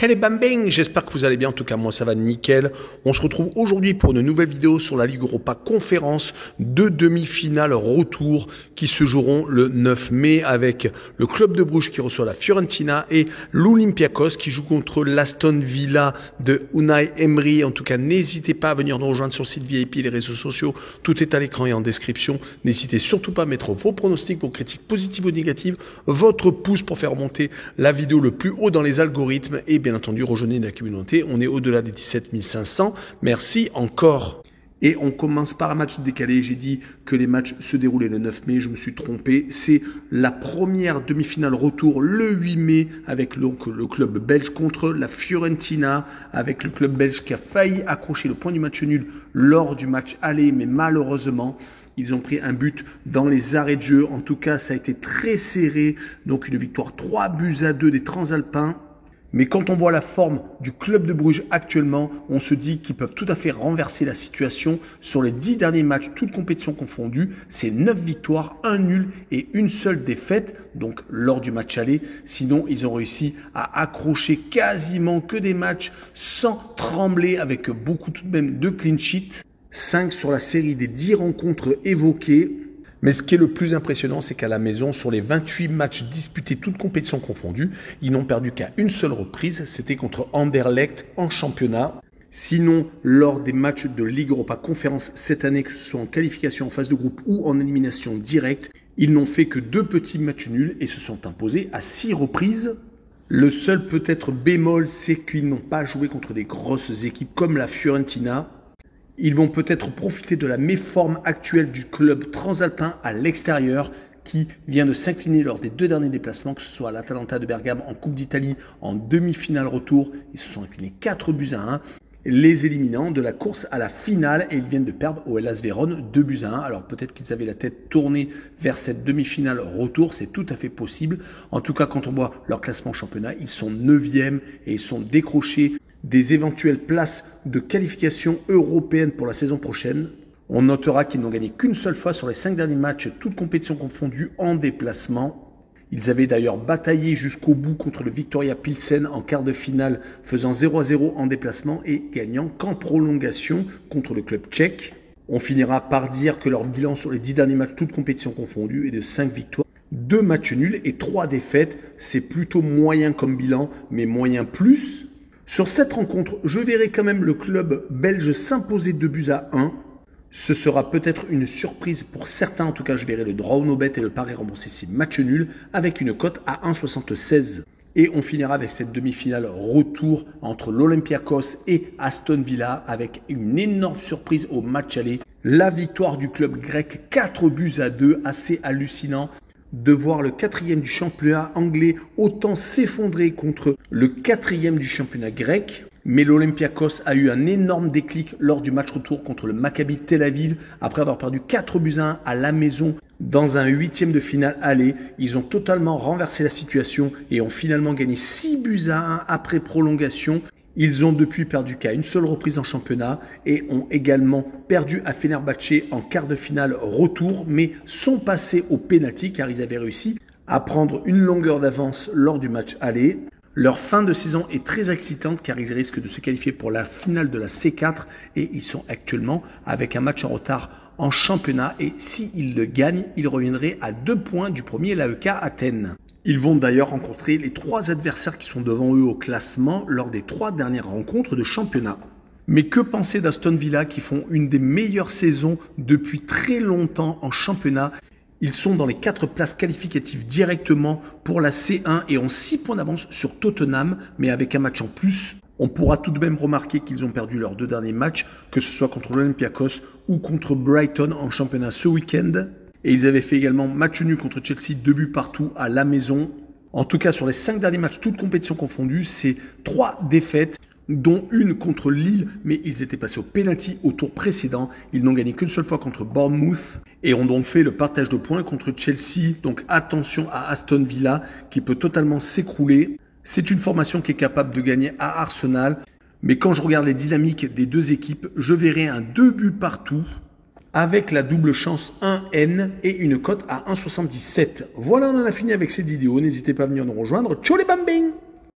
Ciao bambing, j'espère que vous allez bien, en tout cas moi ça va nickel. On se retrouve aujourd'hui pour une nouvelle vidéo sur la Ligue Europa Conférence, deux demi-finales retour qui se joueront le 9 mai avec le Club de Bruges qui reçoit la Fiorentina et l'Olympiakos qui joue contre l'Aston Villa de Unai Emery. En tout cas, n'hésitez pas à venir nous rejoindre sur le site VIP et les réseaux sociaux, tout est à l'écran et en description. N'hésitez surtout pas à mettre vos pronostics, vos critiques positives ou négatives, votre pouce pour faire monter la vidéo le plus haut dans les algorithmes et bien entendu rejoignez la communauté, on est au-delà des 17 500, merci encore. Et on commence par un match décalé, j'ai dit que les matchs se déroulaient le 9 mai, je me suis trompé, c'est la première demi-finale retour le 8 mai avec donc le club belge contre la Fiorentina, avec le club belge qui a failli accrocher le point du match nul lors du match aller, mais malheureusement ils ont pris un but dans les arrêts de jeu, en tout cas ça a été très serré, donc une victoire 3-2 des Transalpins. Mais quand on voit la forme du club de Bruges actuellement, on se dit qu'ils peuvent tout à fait renverser la situation. Sur les 10 derniers matchs, toutes compétitions confondues, c'est 9 victoires, 1 nul et une seule défaite, donc lors du match aller. Sinon, ils ont réussi à accrocher quasiment que des matchs sans trembler, avec beaucoup tout de même de clean sheets. 5 sur la série des 10 rencontres évoquées. Mais ce qui est le plus impressionnant, c'est qu'à la maison, sur les 28 matchs disputés, toutes compétitions confondues, ils n'ont perdu qu'à une seule reprise, c'était contre Anderlecht en championnat. Sinon, lors des matchs de Ligue Europa Conférence cette année, que ce soit en qualification en phase de groupe ou en élimination directe, ils n'ont fait que 2 petits matchs nuls et se sont imposés à 6 reprises. Le seul peut-être bémol, c'est qu'ils n'ont pas joué contre des grosses équipes comme la Fiorentina. Ils vont peut-être profiter de la méforme actuelle du club transalpin à l'extérieur qui vient de s'incliner lors des 2 derniers déplacements, que ce soit à l'Atalanta de Bergame en Coupe d'Italie en demi-finale retour. Ils se sont inclinés 4-1, les éliminant de la course à la finale et ils viennent de perdre au Hellas Vérone 2-1. Alors peut-être qu'ils avaient la tête tournée vers cette demi-finale retour, c'est tout à fait possible. En tout cas, quand on voit leur classement championnat, ils sont 9e et ils sont décrochés des éventuelles places de qualification européenne pour la saison prochaine. On notera qu'ils n'ont gagné qu'une seule fois sur les 5 derniers matchs, toutes compétitions confondues en déplacement. Ils avaient d'ailleurs bataillé jusqu'au bout contre le Viktoria Pilsen en quart de finale, faisant 0-0 en déplacement et gagnant qu'en prolongation contre le club tchèque. On finira par dire que leur bilan sur les 10 derniers matchs, toutes compétitions confondues, est de 5 victoires, 2 matchs nuls et 3 défaites. C'est plutôt moyen comme bilan, mais moyen plus. Sur cette rencontre, je verrai quand même le club belge s'imposer 2-1. Ce sera peut-être une surprise pour certains. En tout cas, je verrai le draw no bet et le pari remboursé ces matchs nuls avec une cote à 1,76. Et on finira avec cette demi-finale retour entre l'Olympiakos et Aston Villa avec une énorme surprise au match aller. La victoire du club grec 4-2, assez hallucinant de voir le 4e du championnat anglais autant s'effondrer contre le 4e du championnat grec. Mais l'Olympiakos a eu un énorme déclic lors du match retour contre le Maccabi Tel Aviv. Après avoir perdu 4-1 à la maison dans un 8e de finale aller, ils ont totalement renversé la situation et ont finalement gagné 6-1 après prolongation. Ils ont depuis perdu qu'à une seule reprise en championnat et ont également perdu à Fenerbahçe en quart de finale retour, mais sont passés au pénalty car ils avaient réussi à prendre une longueur d'avance lors du match aller. Leur fin de saison est très excitante car ils risquent de se qualifier pour la finale de la C4 et ils sont actuellement avec un match en retard en championnat et s'ils le gagnent, ils reviendraient à 2 points du premier l'AEK Athènes. Ils vont d'ailleurs rencontrer les 3 adversaires qui sont devant eux au classement lors des 3 dernières rencontres de championnat. Mais que penser d'Aston Villa qui font une des meilleures saisons depuis très longtemps en championnat? Ils sont dans les 4 places qualificatives directement pour la C1 et ont 6 points d'avance sur Tottenham, mais avec un match en plus. On pourra tout de même remarquer qu'ils ont perdu leurs 2 derniers matchs, que ce soit contre l'Olympiakos ou contre Brighton en championnat ce week-end. Et ils avaient fait également match nul contre Chelsea, 2 buts partout à la maison. En tout cas, sur les 5 derniers matchs, toutes compétitions confondues, c'est 3 défaites, dont une contre Lille, mais ils étaient passés au pénalty au tour précédent. Ils n'ont gagné qu'une seule fois contre Bournemouth et ont donc fait le partage de points contre Chelsea. Donc attention à Aston Villa qui peut totalement s'écrouler. C'est une formation qui est capable de gagner à Arsenal. Mais quand je regarde les dynamiques des 2 équipes, je verrai un 2 buts partout avec la double chance 1N et une cote à 1,77. Voilà, on en a fini avec cette vidéo. N'hésitez pas à venir nous rejoindre. Ciao les bambins!